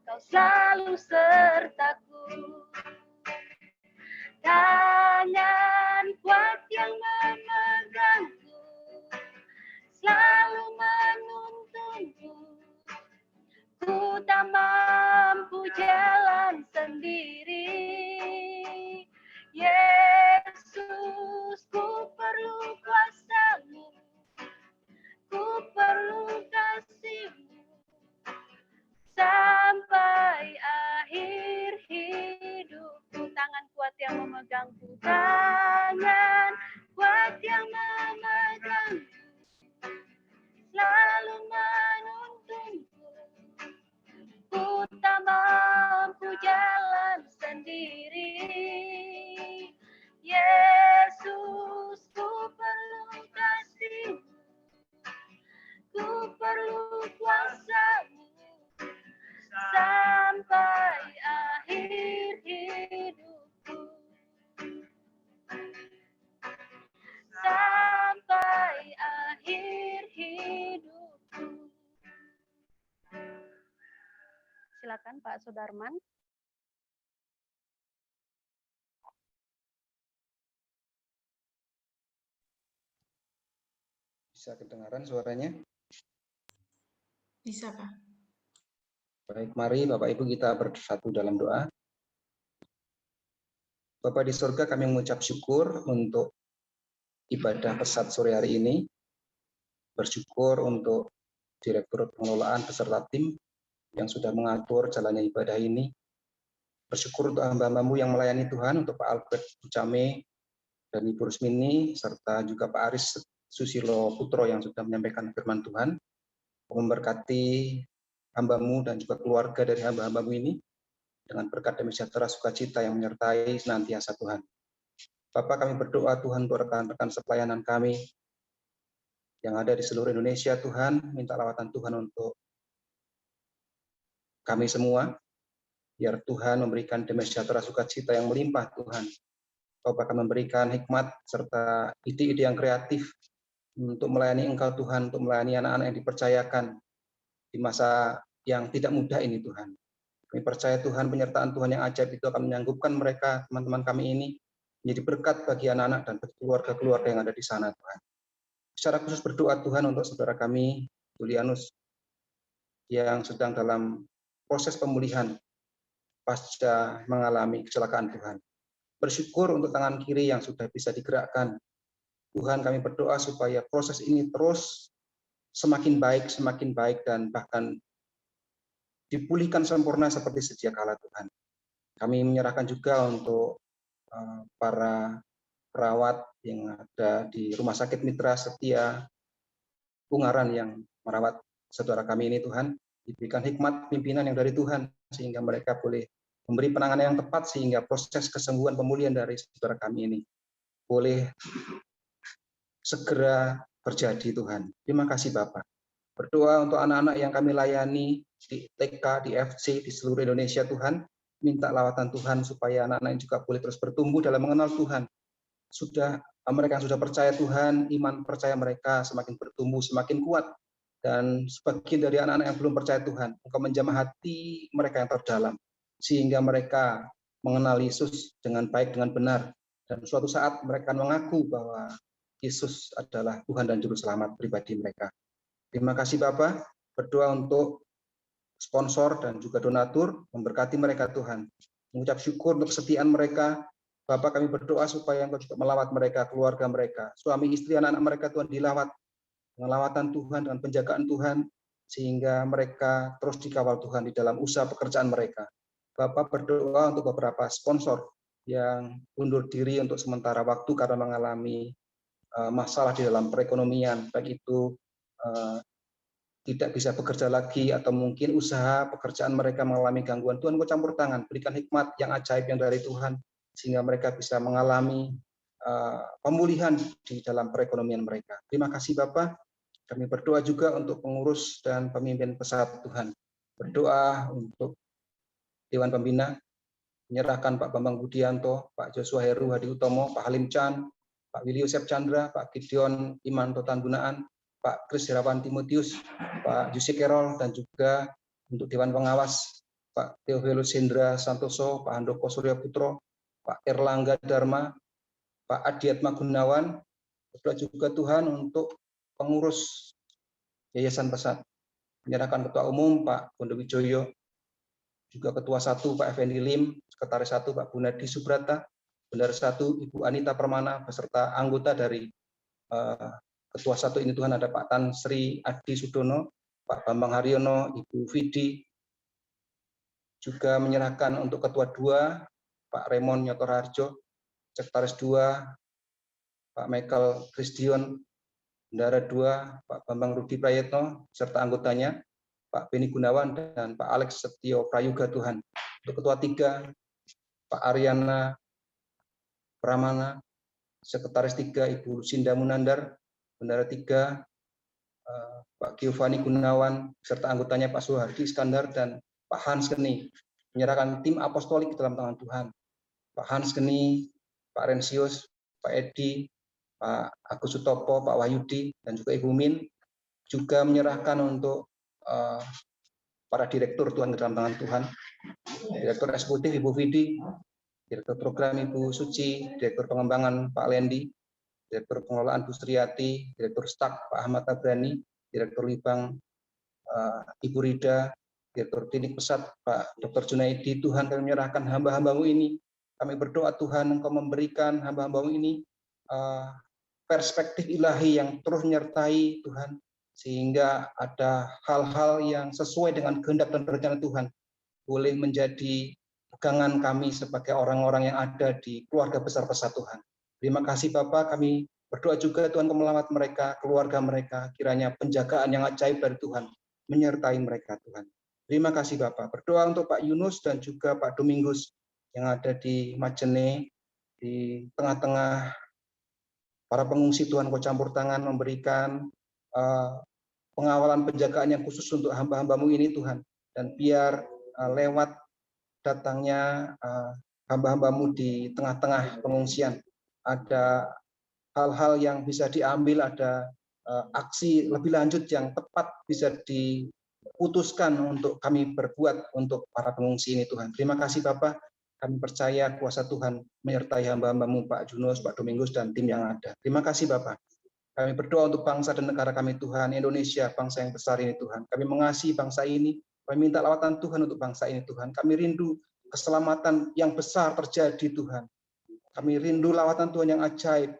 Kau selalu sertaku. Tangan kuat yang memegangku selalu menuntunku. Ku tak mampu jalan sendiri. Yesus, ku perlu kuasa-Mu, ku perlu kasih-Mu sampai akhir hidupku. Tangan kuat yang memegangku, tangan kuat yang memegangku selalu menuntunku. Ku tak mampu jalan sendiri. Yesus, ku perlu kasih-Mu, ku perlu kuasa-Mu sampai akhir hidupku. Sampai akhir hidupku. Silakan Pak Sudarman. Bisa kedengaran suaranya? Bisa, Pak. Baik, mari Bapak Ibu kita bersatu dalam doa. Bapa di surga, kami mengucap syukur untuk ibadah pesat sore hari ini. Bersyukur untuk Direktur Pengelolaan beserta tim yang sudah mengatur jalannya ibadah ini. Bersyukur untuk hamba-Hambamu yang melayani Tuhan, untuk Pak Albert Bucame dan Ibu Rusmini, serta juga Pak Aris Susilo Putro yang sudah menyampaikan firman Tuhan. Memberkati hamba-Mu dan juga keluarga dari hamba-Hamba-Mu ini dengan berkat damai sejahtera sukacita yang menyertai senantiasa Tuhan. Bapak, kami berdoa Tuhan untuk rekan-rekan sepelayanan kami yang ada di seluruh Indonesia. Tuhan, minta lawatan Tuhan untuk kami semua, biar Tuhan memberikan damai sejahtera sukacita yang melimpah Tuhan. Bapak akan memberikan hikmat serta ide-ide yang kreatif untuk melayani Engkau Tuhan, untuk melayani anak-anak yang dipercayakan di masa yang tidak mudah ini Tuhan. Kami percaya Tuhan, penyertaan Tuhan yang ajaib itu akan menyanggupkan mereka, teman-teman kami ini, menjadi berkat bagi anak-anak dan bagi keluarga-keluarga yang ada di sana Tuhan. Secara khusus berdoa Tuhan untuk saudara kami, Julianus, yang sedang dalam proses pemulihan pasca mengalami kecelakaan Tuhan. Bersyukur untuk tangan kiri yang sudah bisa digerakkan. Tuhan, kami berdoa supaya proses ini terus semakin baik, dan bahkan dipulihkan sempurna seperti sedia kala Tuhan. Kami menyerahkan juga untuk para perawat yang ada di Rumah Sakit Mitra Setia Ungaran yang merawat saudara kami ini Tuhan. diberikan hikmat pimpinan yang dari Tuhan, sehingga mereka boleh memberi penanganan yang tepat, sehingga proses kesembuhan pemulihan dari saudara kami ini boleh segera terjadi Tuhan. Terima kasih Bapak. Berdoa untuk anak-anak yang kami layani di TK, di FC, di seluruh Indonesia Tuhan. Minta lawatan Tuhan supaya anak-anak ini juga boleh terus bertumbuh dalam mengenal Tuhan. Mereka yang sudah percaya Tuhan, iman percaya mereka semakin bertumbuh, semakin kuat. Dan sebagian dari anak-anak yang belum percaya Tuhan, Engkau menjamah hati mereka yang terdalam, sehingga mereka mengenal Yesus dengan baik, dengan benar. Dan suatu saat mereka mengaku bahwa Yesus adalah Tuhan dan Juru Selamat pribadi mereka. Terima kasih Bapak. Berdoa untuk sponsor dan juga donatur, memberkati mereka Tuhan. Mengucap syukur untuk kesetiaan mereka. Bapak, kami berdoa supaya Engkau juga melawat mereka, keluarga mereka, suami istri, anak-anak mereka Tuhan dilawat dengan lawatan Tuhan, dengan penjagaan Tuhan, sehingga mereka terus dikawal Tuhan di dalam usaha pekerjaan mereka. Bapak berdoa untuk beberapa sponsor yang undur diri untuk sementara waktu karena mengalami masalah di dalam perekonomian, baik itu tidak bisa bekerja lagi atau mungkin usaha pekerjaan mereka mengalami gangguan. Tuhan, Engkau campur tangan, berikan hikmat yang ajaib yang dari Tuhan, sehingga mereka bisa mengalami pemulihan di dalam perekonomian mereka. Terima kasih Bapak. Kami berdoa juga untuk pengurus dan pemimpin pesat Tuhan. Berdoa untuk Dewan Pembina, menyerahkan Pak Bambang Budianto, Pak Joshua Heru Hadi Utomo, Pak Halim Chan, Pak Willy Yosef Chandra, Pak Gideon Imanto Tanbunaan, Pak Kris Herawan Timotius, Pak Yusi Kerol, dan juga untuk Dewan Pengawas, Pak Theophilus Hendra Santoso, Pak Handoko Surya Putro, Pak Erlangga Dharma, Pak Adiatma Gunawan. Berdoa juga Tuhan untuk pengurus Yayasan Pesat, menyerahkan Ketua Umum Pak Bondo Wijoyo, juga Ketua 1 Pak Effendi Lim, Sekretaris 1 Pak Gunadi Subrata, Bendahara 1 Ibu Anita Permana, beserta anggota dari Ketua 1 ini Tuhan ada Pak Tan Sri Adi Sudono, Pak Bambang Haryono, Ibu Vidi, juga menyerahkan untuk Ketua 2 Pak Raymond Nyotor Harjo, Sekretaris 2 Pak Michael Krisdion, Bendahara 2 Pak Bambang Rudi Prayetno, serta anggotanya Pak Beni Gunawan dan Pak Alex Setio Prayuga Tuhan. Untuk Ketua 3 Pak Aryana Pramana, Sekretaris 3 Ibu Lucinda Munandar, Bendahara 3 Pak Giovanni Gunawan, serta anggotanya Pak Suhardi Iskandar dan Pak Hans Geni. Menyerahkan tim apostolik dalam tangan Tuhan. Pak Hans Geni, Pak Rensius, Pak Edi, Pak Agus Sutopo, Pak Wahyudi, dan juga Ibu Min. Juga menyerahkan untuk para direktur Tuhan ke dalam tangan Tuhan. Direktur Eksekutif Ibu Vidi, Direktur Program Ibu Suci, Direktur Pengembangan Pak Lendi, Direktur Pengelolaan Bu Sriati, Direktur Stak Pak Ahmad Tabrani, Direktur Libang Ibu Rida, Direktur Klinik Pesat Pak Dr. Junaidi. Tuhan, kami menyerahkan hamba-hambamu ini. Kami berdoa Tuhan, Engkau memberikan hamba-hambamu ini perspektif ilahi yang terus menyertai Tuhan, sehingga ada hal-hal yang sesuai dengan kehendak dan rencana Tuhan boleh menjadi pegangan kami sebagai orang-orang yang ada di keluarga besar Pesat Tuhan. Terima kasih Bapak, kami berdoa juga Tuhan melawat mereka, keluarga mereka, kiranya penjagaan yang ajaib dari Tuhan menyertai mereka Tuhan. Terima kasih Bapak. Berdoa untuk Pak Yunus dan juga Pak Domingus yang ada di Majene, di tengah-tengah para pengungsi. Tuhan, Kau campur tangan memberikan pengawalan penjagaan yang khusus untuk hamba-hambamu ini Tuhan, dan biar lewat datangnya hamba-hambamu di tengah-tengah pengungsian ada hal-hal yang bisa diambil, ada aksi lebih lanjut yang tepat bisa diputuskan untuk kami berbuat untuk para pengungsi ini Tuhan. Terima kasih Bapak, kami percaya kuasa Tuhan menyertai hamba-hambamu Pak Junus, Pak Domingus, dan tim yang ada. Terima kasih Bapak. Kami berdoa untuk bangsa dan negara kami Tuhan, Indonesia, bangsa yang besar ini Tuhan. Kami mengasihi bangsa ini, kami minta lawatan Tuhan untuk bangsa ini Tuhan. Kami rindu keselamatan yang besar terjadi Tuhan. Kami rindu lawatan Tuhan yang ajaib,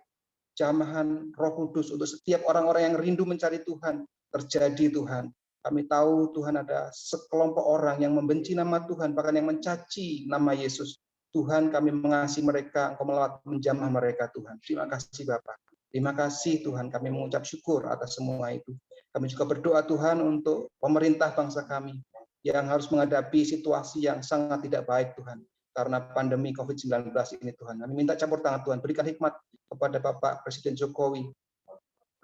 jamahan Roh Kudus untuk setiap orang-orang yang rindu mencari Tuhan terjadi Tuhan. Kami tahu Tuhan ada sekelompok orang yang membenci nama Tuhan, bahkan yang mencaci nama Yesus. Tuhan, kami mengasihi mereka, Engkau melawat menjamah mereka Tuhan. Terima kasih Bapak. Terima kasih Tuhan, kami mengucap syukur atas semua itu. Kami juga berdoa Tuhan untuk pemerintah bangsa kami yang harus menghadapi situasi yang sangat tidak baik Tuhan. Karena pandemi COVID-19 ini Tuhan. Kami minta campur tangan Tuhan, berikan hikmat kepada Bapak Presiden Jokowi,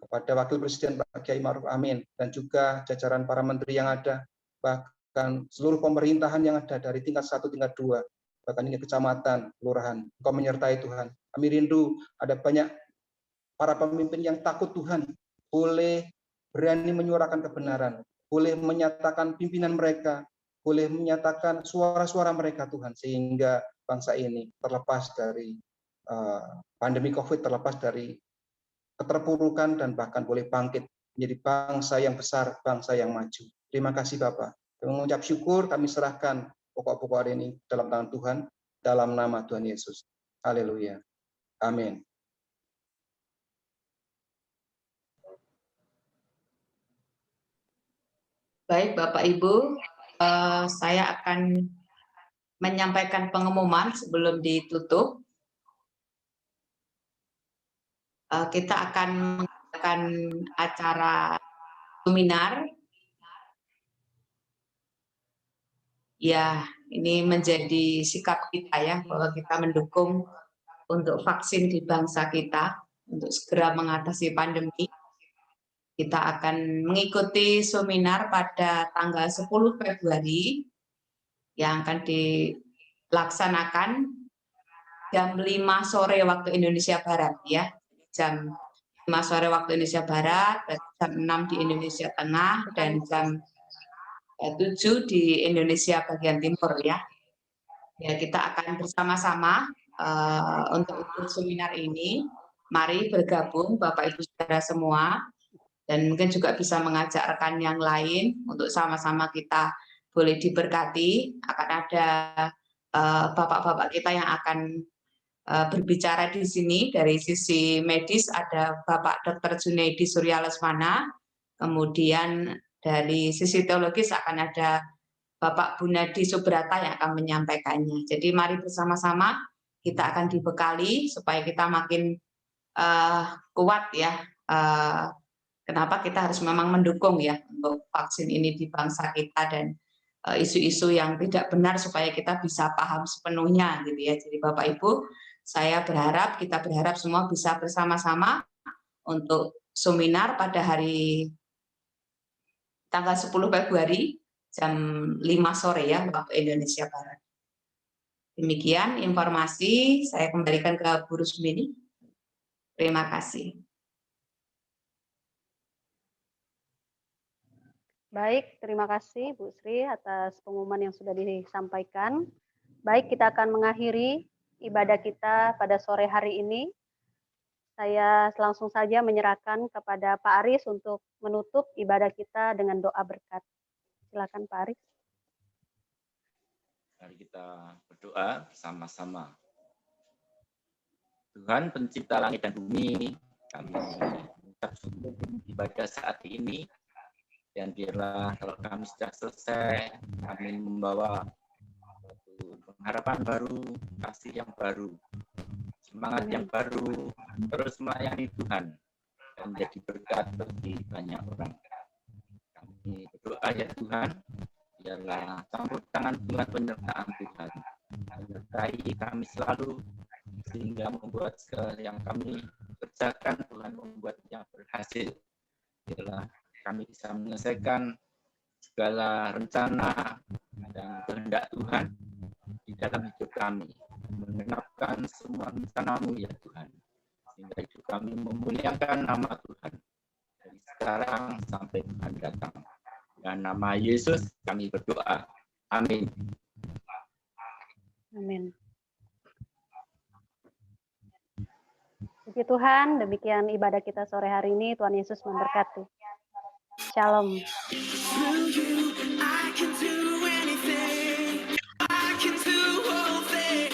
kepada Wakil Presiden Pak Kiai Ma'ruf Amin, dan juga jajaran para menteri yang ada, bahkan seluruh pemerintahan yang ada dari tingkat 1, tingkat 2, bahkan hingga kecamatan, kelurahan. Engkau menyertai Tuhan. Kami rindu ada banyak para pemimpin yang takut Tuhan, boleh berani menyuarakan kebenaran, boleh menyatakan pimpinan mereka, boleh menyatakan suara-suara mereka Tuhan, sehingga bangsa ini terlepas dari pandemi COVID, terlepas dari keterpurukan, dan bahkan boleh bangkit menjadi bangsa yang besar, bangsa yang maju. Terima kasih Bapak. Kami mengucap syukur, kami serahkan pokok-pokok hari ini dalam tangan Tuhan, dalam nama Tuhan Yesus. Haleluya. Amin. Baik Bapak Ibu, saya akan menyampaikan pengumuman sebelum ditutup. Kita akan mengadakan acara seminar. Ya, ini menjadi sikap kita ya, bahwa kita mendukung untuk vaksin di bangsa kita, untuk segera mengatasi pandemi. Kita akan mengikuti seminar pada tanggal 10 Februari yang akan dilaksanakan jam 5 sore waktu Indonesia Barat ya. Jam 5 sore waktu Indonesia Barat, jam 6 di Indonesia Tengah, dan jam 7 di Indonesia bagian timur ya. Ya, kita akan bersama-sama untuk ikut seminar ini. Mari bergabung Bapak Ibu Saudara semua, dan mungkin juga bisa mengajak rekan yang lain untuk sama-sama kita boleh diberkati. Akan ada bapak-bapak kita yang akan berbicara di sini. Dari sisi medis ada Bapak Dr. Junaidi Surya Lesmana, kemudian dari sisi teologis akan ada Bapak Bunadi Subrata yang akan menyampaikannya. Jadi mari bersama-sama kita akan dibekali supaya kita makin kuat ya. Kenapa kita harus memang mendukung ya untuk vaksin ini di bangsa kita, dan isu-isu yang tidak benar supaya kita bisa paham sepenuhnya gitu ya. Jadi Bapak Ibu, kita berharap semua bisa bersama-sama untuk seminar pada hari tanggal 10 Februari jam 5 sore ya waktu Indonesia Barat. Demikian informasi, saya kembalikan ke Bu Rusmini. Terima kasih. Baik, terima kasih Bu Sri atas pengumuman yang sudah disampaikan. Baik, kita akan mengakhiri ibadah kita pada sore hari ini. Saya langsung saja menyerahkan kepada Pak Aris untuk menutup ibadah kita dengan doa berkat. Silakan Pak Aris. Mari kita berdoa bersama-sama. Tuhan pencipta langit dan bumi, kami mengucap syukur ibadah saat ini. Dan biarlah kalau kami sudah selesai, kami membawa pengharapan baru, kasih yang baru, semangat yang baru, terus melayani Tuhan, dan menjadi berkat bagi banyak orang. Kami berdoa ya Tuhan, biarlah campur tangan Tuhan, penyertaan Tuhan, menyertai kami selalu, sehingga membuat segala yang kami kerjakan, Tuhan membuatnya berhasil. Biarlah kami bisa menyelesaikan segala rencana dan kehendak Tuhan di dalam hidup kami, mengenapkan semua rencana-Mu ya Tuhan, sehingga hidup kami memuliakan nama Tuhan dari sekarang sampai Tuhan datang. Dan nama Yesus kami berdoa. Amin. Amin. Puji Tuhan, demikian ibadah kita sore hari ini. Tuhan Yesus memberkati. Shalom.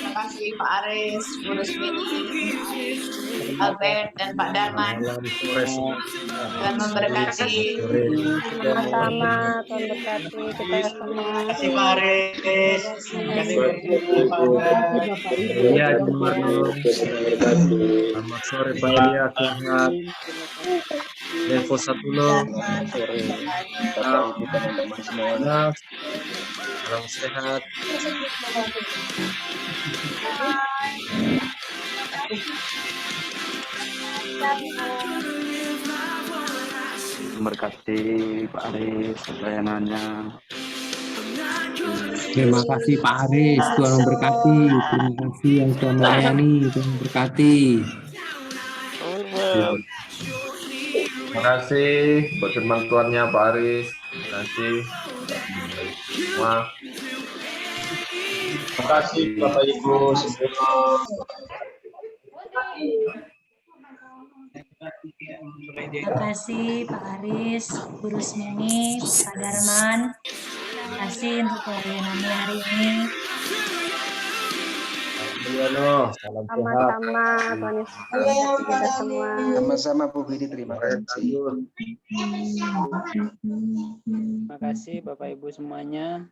Terima kasih Pak Aris, Bu Rusmini, Albert, dan Pak Darman. Tuhan memberkati. Sama-sama, Tuhan berkati kita semua. Terima kasih Pak Aris. Terima kasih Bapak Ibu. Iya, Gubernur. Selamat sore Pak Elia, sehat. Level 1 lo. Sore. Bapak Ibu teman-teman semua. Salam sehat. Memberkati Pak Aris pelayanannya. Terima kasih Pak Aris, Tuhan memberkati. Terima kasih yang telah melayani, Tuhan memberkati. Terima kasih buat firman Tuhannya Pak Aris. Terima kasih semua. Terima kasih Bapak Ibu semua. Terima kasih Pak Aris, Bu Rusmini, Pak Darman. Terima kasih untuk pelayanannya hari ini. Salam sehat. Sama-sama, Tuhan Yesus memberkati kita semua. Sama-sama Bu Widi, terima kasih. Terima kasih Bapak Ibu semuanya.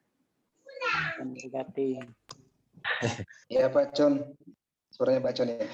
Dan berkati. Ya Pak John, suaranya Pak John ya.